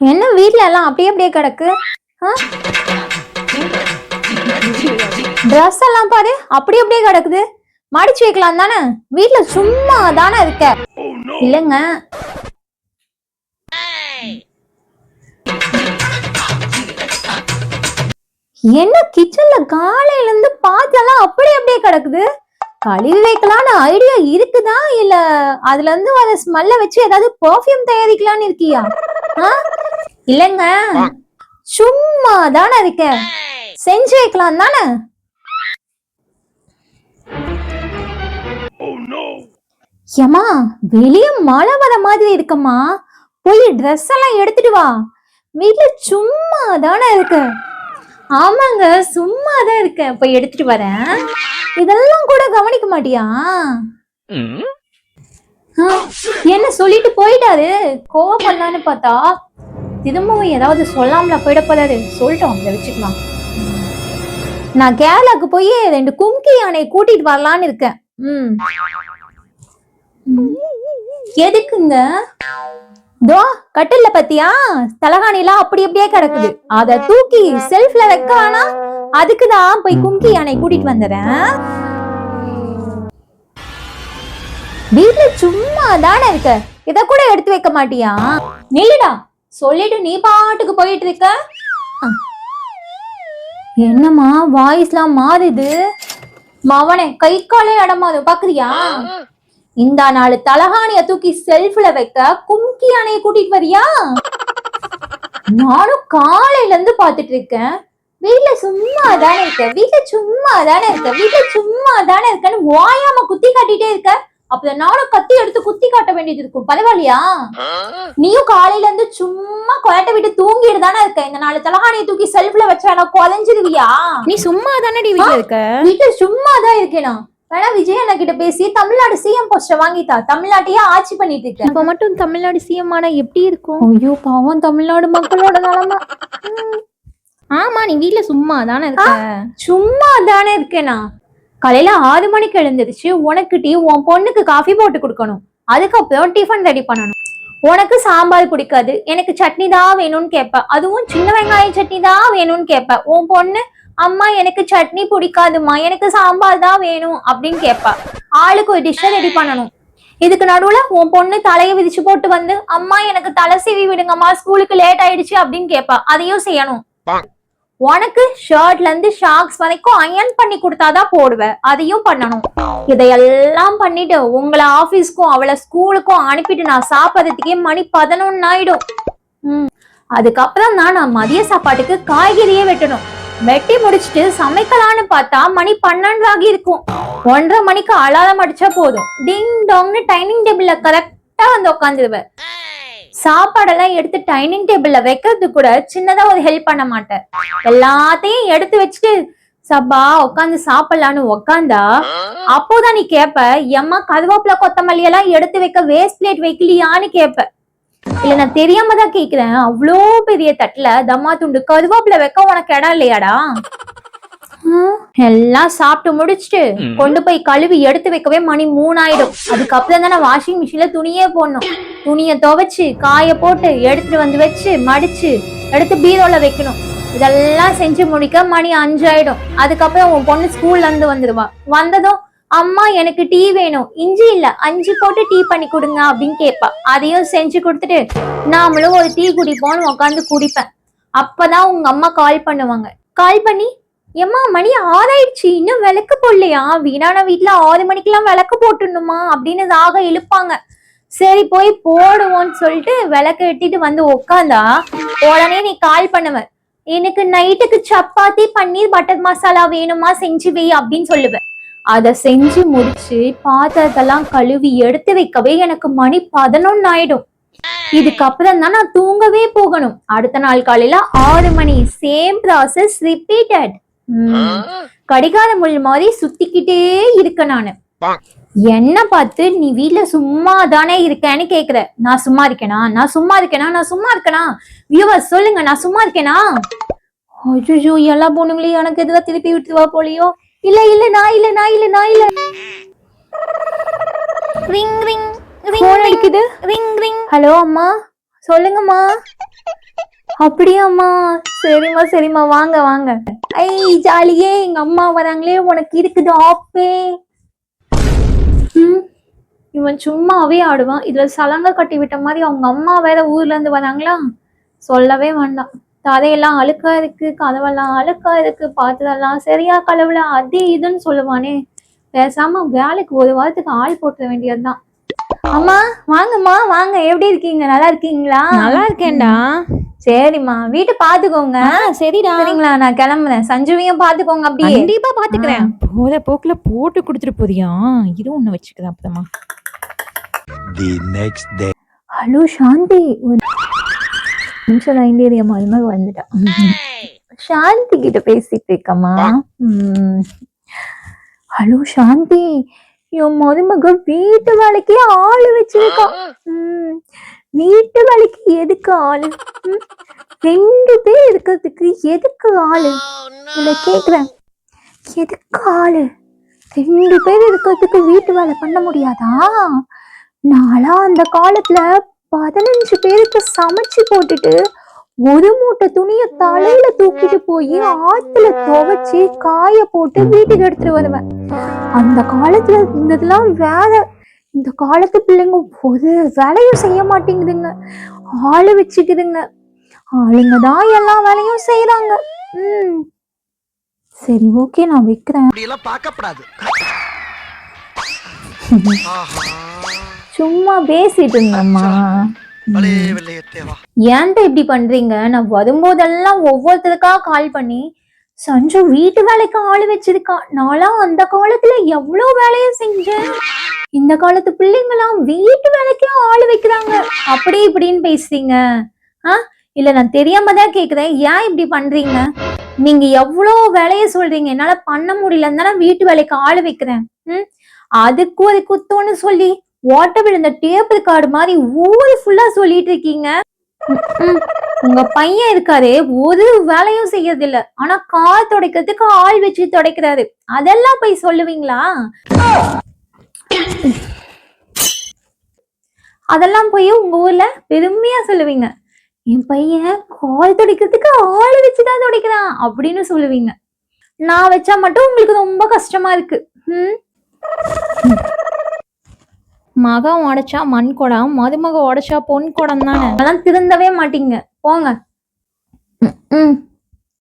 என்ன வீட்ல எல்லாம் அப்படியே அப்படியே கிடக்கு? ட்ரெஸ் எல்லாம் பாரு அப்படி அப்படியே கிடக்குது. மடிச்சு வைக்கலாம் தானே, வீட்ல சும்மா தானே இருக்க. இல்லங்க என்ன கிச்சன்ல காலையில இருந்து பாத்தெல்லாம் அப்படி அப்படியே கிடக்குது. கழுவி வைக்கலான்னு ஐடியா இருக்குதா இல்ல அதுல இருந்து வர ஸ்மெல்ல வச்சு ஏதாவது பெர்ஃப்யூம் தயாரிக்கலான்னு இருக்கியா? இல்லங்க சும்மா தானே இருக்க, செஞ்சு வைக்கலாம் தானே. ஏமா வெளிய மழை வர மாதிரி இருக்கம்மா, போய் ட்ரெஸ் எல்லாம் எடுத்துட்டு வா. வீட்டுல சும்மா தானே இருக்க. ஆமாங்க சும்மா தான் இருக்கேன், போய் எடுத்துட்டு வரேன். இதெல்லாம் கூட கவனிக்க மாட்டியா? என்ன சொல்லிட்டு போயிட்டாரு, கோவப்படலான்னு பார்த்தா திரும்பவும் ஏதாவது சொல்லாமல போயிட போறாரு. சொல்லிட்டோம், அதை வச்சுக்கலாம். நான் கேரளாக்கு போய் 2 கும்கி யானையை கூட்டிட்டு வரலான்னு இருக்கேன். எதுக்குங்க? தோ கட்டில்ல பத்தியா தலகாணி எல்லாம் அப்படி அப்படியே கிடக்குது, அத தூக்கி செல்ஃப்ல வைக்க வேணா, அதுக்குதான் போய் கும்கி யானை கூட்டிட்டு வந்துடுறேன். வீட்டுல சும்மா தானே இருக்க, இத கூட எடுத்து வைக்க மாட்டியா? நில்லுடா, சொல்லிட்டு நீ பாட்டுக்கு போயிட்டு இருக்க. என்னம்மா வாய்ஸ்லாம் மாறுது? மவனே கை காலே இடமாது பாக்குறியா? இந்த 4 தலகாணிய தூக்கி செல்ஃப்ல வைக்க கும்கி யானையை கூட்டிட்டு வரியா? நானும் காலையில இருந்து பாத்துட்டு இருக்கேன். வீட்டுல சும்மா தானே இருக்க, வீட்டுல சும்மா தானே இருக்க, வீட்டுல சும்மா தானே இருக்கன்னு வாயாம குத்தி காட்டிட்டே இருக்க. அப்ப நானும் கத்தி எடுத்து குத்தி காட்ட வேண்டியது இருக்கும், பரவாயில்லையா? நீயும் காலையில இருந்து சும்மா கொயட்ட விட்டு தூங்கிட்டு தானே இருக்க. இந்த 4 தலகாணியை தூக்கி செல்ஃப்ல வச்சா நான் குலைஞ்சிருவியா? நீ சும்மா தானே வீட்டுல இருக்க? வீட்டுல சும்மா தான் இருக்கேனா? வேணா விஜய் அண்ணா கிட்ட பேசி தமிழ்நாடு சிஎம் போஸ்ட வாங்கிட்டா, தமிழ்நாட்டையே ஆட்சி பண்ணிட்டு இருக்கேன். இப்ப மட்டும் தமிழ்நாடு சிஎம் ஆனா எப்படி இருக்கும்? ஐயோ பாவம் தமிழ்நாடு மக்களோட நிலைமை. ஆமா நீ வீட்டுல சும்மா தானே இருக்க. சும்மா தானே இருக்கேனா? காலையில 6 மணிக்கு எழுந்திருச்சு உனக்கு டீ, உன் பொண்ணுக்கு காஃபி போட்டு கொடுக்கணும். அதுக்கப்புறம் டிஃபன் ரெடி பண்ணணும். உனக்கு சாம்பார் பிடிக்காது, எனக்கு சட்னி தான் வேணும்னு கேட்ப, அதுவும் சின்ன வெங்காய சட்னி தான் வேணும்னு கேட்ப. உன் பொண்ணு அம்மா எனக்கு சட்னி பிடிக்காதுமா, எனக்கு சாம்பார் தான் வேணும் அப்படின்னு கேட்பா. ஆளுக்கு ஒரு டிஷ்ஷை ரெடி பண்ணணும். இதுக்கு நடுவுல உன் பொண்ணு தலையை விரிச்சு போட்டு வந்து அம்மா எனக்கு தலை சீவி விடுங்கம்மா, ஸ்கூலுக்கு லேட் ஆயிடுச்சு அப்படின்னு கேட்பா, அதையும் செய்யணும். உனக்கு ஷர்ட்ல இருந்து ஷாக்ஸ் வரைக்கும் அயன் பண்ணி கொடுத்தாதான் போடுவ, அதையும் பண்ணணும். இதையெல்லாம் பண்ணிட்டு உங்களை ஆபீஸ்க்கும் அவளை ஸ்கூலுக்கும் அனுப்பிட்டு நான் சாப்பிட்றதுக்கே மணி 11 ஆயிடும். அதுக்கப்புறம் தான் நான் மதிய சாப்பாட்டுக்கு காய்கறியே வெட்டணும். வெட்டி முடிச்சுட்டு சமைக்கலான்னு பார்த்தா மணி 12 ஆகி இருக்கும். 1:30 மணிக்கு அலாரம் அடிச்சா போதும், டிங் டாங்னு டைனிங் டேபிள்ல கரெக்டா வந்து உட்காந்துருவேன். சாப்பாடெல்லாம் எடுத்து டைனிங் டேபிள்ல வைக்கிறது கூட சின்னதா ஒரு ஹெல்ப் பண்ண மாட்டேன். எல்லாத்தையும் எடுத்து வச்சுட்டு சப்பா உட்காந்து சாப்பிடலான்னு உக்காந்தா அப்போதான் நீ கேப்ப, எம்மா கருவேப்பிலை கொத்தமல்லி எல்லாம் எடுத்து வைக்க வேஸ்ட் பிளேட் வைக்கலையான்னு கேப்ப. இல்ல நான் தெரியாம தான் கேக்குறேன், அவ்வளோ பெரிய தட்டுல தம்மா துண்டு கருவேப்பிலை வைக்க உனக்கு இடம் இல்லையாடா? எல்லாம் சாப்பிட்டு முடிச்சுட்டு கொண்டு போய் கழுவி எடுத்து வைக்கவே மணி 3 ஆயிடும். அதுக்கப்புறம் தான் நான் வாஷிங் மிஷின்ல துணியே போடணும். துணியை துவைச்சு காய போட்டு எடுத்துட்டு வந்து வச்சு மடிச்சு எடுத்து பீரோல வைக்கணும். இதெல்லாம் செஞ்சு முடிக்க மணி 5 ஆயிடும். அதுக்கப்புறம் உன் பொண்ணு ஸ்கூல்ல இருந்து வந்துருவா. வந்ததும் அம்மா எனக்கு டீ வேணும், இஞ்சி இல்ல 5 போட்டு டீ பண்ணி கொடுங்க அப்படின்னு கேட்பா. அதையும் செஞ்சு கொடுத்துட்டு நாமளும் ஒரு டீ குடிப்போம்னு உட்காந்து குடிப்பேன். அப்பதான் உங்க அம்மா கால் பண்ணுவாங்க. கால் பண்ணி ஏம்மா மணி 6 ஆயிடுச்சு, இன்னும் விளக்கு போடலையா? வீணான வீட்டுல 6 மணிக்கெல்லாம் விளக்கு போட்டுடணுமா அப்படின்னு தாக இழுப்பாங்க. சரி போய் போடுவோன்னு சொல்லிட்டு விளக்கு எட்டிட்டு வந்து உக்காந்தா உடனே நீ கால் பண்ணுவ, எனக்கு நைட்டுக்கு சப்பாத்தி பன்னீர் பட்டர் மசாலா வேணுமா செஞ்சு வை அப்படின்னு சொல்லுவேன். அதை செஞ்சு முடிச்சு பாத்திரத்தெல்லாம் கழுவி எடுத்து வைக்கவே எனக்கு மணி 11 ஆயிடும். இதுக்கப்புறம் தான் நான் தூங்கவே போகணும். அடுத்த நாள் காலையில 6 மணி. Same process repeated. கடிகார முள் மாதிரி சுத்திக்கிட்டே இருக்க நானு. என்ன பார்த்து நீ வீட்டுல சும்மா தானே இருக்கேன்னு கேக்குற. நான் சும்மா இருக்கேனா? நான் சும்மா இருக்கேனா? நான் சும்மா இருக்கேனா? வியூவர்ஸ் சொல்லுங்க, நான் சும்மா இருக்கேனா? ஐயோ எல்லா பொண்ணுங்களையும் எனக்கு எதுவா திருப்பி விட்டுவா போலியோ. இல்ல இல்ல நான் இல்ல நான் இல்ல நான் இல்ல. ரிங் ரிங் போன் அடிக்குது. Ring ring. ஹலோ அம்மா சொல்லுங்கம்மா. அப்படியாம்மா? சரிம்மா சரிம்மா, வாங்க வாங்க. ஐ ஜாலியே, எங்க அம்மா வராங்களே, உனக்கு இருக்குது ஆப்பே. ம், இவன் சும்மாவே ஆடுவான். இதுல சலங்க கட்டி விட்ட மாதிரி அவங்க அம்மா வேற ஊர்ல இருந்து வராங்களா, சொல்லவே வேண்டாம். தரையெல்லாம் அழுக்கா இருக்கு, கதவெல்லாம் அழுக்கா இருக்கு, பாத்திரம்லாம் சரியா கழுவல, அது இதுன்னு சொல்லுவானே. பேசாம வேலைக்கு ஒரு வாரத்துக்கு ஆள் போட்டுற வேண்டியதுதான். அம்மா வாங்கம்மா வாங்க, எப்படி இருக்கீங்க? நல்லா இருக்கீங்களா? நல்லா இருக்கேன்டா. சரிம்மா, வீட்டை பாத்துக்கோங்க. சரிடா, சரிங்களா, நான் கிளம்புறேன். சஞ்சுவையும் பாத்துக்கோங்க அப்படியே. கண்டிப்பா பாத்துக்கிறேன். போற போக்குல போட்டு கொடுத்துட்டு போறியா? இது ஒண்ணு வச்சுக்கிறேன் அப்புறமா. The next day. ஹலோ சாந்தி, ஒரு நிமிஷம் லைன்ல ஏரியாமா, அது மாதிரி வந்துட்டா. சாந்தி கிட்ட பேசிட்டு இருக்கம்மா. ஹலோ சாந்தி, என் மருமக வீட்டு வேலைக்கு ஆளு வச்சிருக்கா. வீட்டு வேலைக்கு எதுக்கு ஆளு? 2 பேர் இருக்கிறதுக்கு எதுக்கு ஆளு? இல்ல கேக்குறேன், எதுக்கு ஆளு? 2 பேர் இருக்கிறதுக்கு வீட்டு வேலை பண்ண முடியாதா? நாளா அந்த காலத்துல 15 பேருக்கு சமைச்சு போட்டுட்டு ஒரு மூட்டை துணிய தலையில தூக்கிட்டு போய் ஆத்துல துவைச்சு காய போட்டு வீட்டுக்கு எடுத்துட்டு வருவேன். அந்த காலத்துல இருந்ததெல்லாம் வேற. இந்த காலத்து பிள்ளைங்க ஒரு வேலையும் செய்ய மாட்டேங்குதுங்க, ஆளு வச்சுக்குதுங்க. ஆளுங்க தான் எல்லா வேலையும் செய்யறாங்க. சரி ஓகே, நான் வைக்கிறேன். சும்மா பேசிட்டு இருந்தம்மா. ஏன்டா இப்படி பண்றீங்க? நான் வரும்போதெல்லாம் ஒவ்வொருத்தருக்கா கால் பண்ணி, சஞ்சு வீட்டு வேலைக்கு ஆளு வச்சிருக்கா. நான்லாம் அந்த காலத்துல எவ்வளவு வேலையை செஞ்சேன். இந்த காலத்து பிள்ளைங்களாம் வீட்டு வேலைக்கே ஆளு வைக்கிறாங்க, அப்படி இப்படின்னு பேசுறீங்க. இல்ல நான் தெரியாம தான் கேக்குறேன், ஏன் இப்படி பண்றீங்க? நீங்க எவ்வளவு வேலையை சொல்றீங்க, என்னால பண்ண முடியலன்னு தானே வீட்டு வேலைக்கு ஆளு வைக்கிறேன். அதுக்கு ஒரு குத்தோன்னு சொல்லி ஓட்ட விழுந்த டேப் ரெக்கார்டு மாதிரி ஊரு ஃபுல்லா சொல்லிட்டு இருக்கீங்க. உங்க பையன் இருக்காரே, ஒரு வேலையும் செய்யறது இல்ல, ஆனா கார் துடைக்கிறதுக்கு ஆள் வச்சு துடைக்கிறாரு. அதெல்லாம் போய் சொல்லுவீங்களா? அதெல்லாம் போய் உங்க ஊர்ல பெருமையா சொல்லுவீங்க. என் பையன் கால் துடைக்கிறதுக்கு ஆள் வச்சுதான் துடைக்கிறான் அப்படின்னு சொல்லுவீங்க. நான் வச்சா மட்டும் உங்களுக்கு ரொம்ப கஷ்டமா இருக்கு. மகன் உடைச்சா மண் குடம், மருமக உடைச்சா பொன் குடம் தானே. அதெல்லாம் திருந்தவே மாட்டீங்க, போங்க.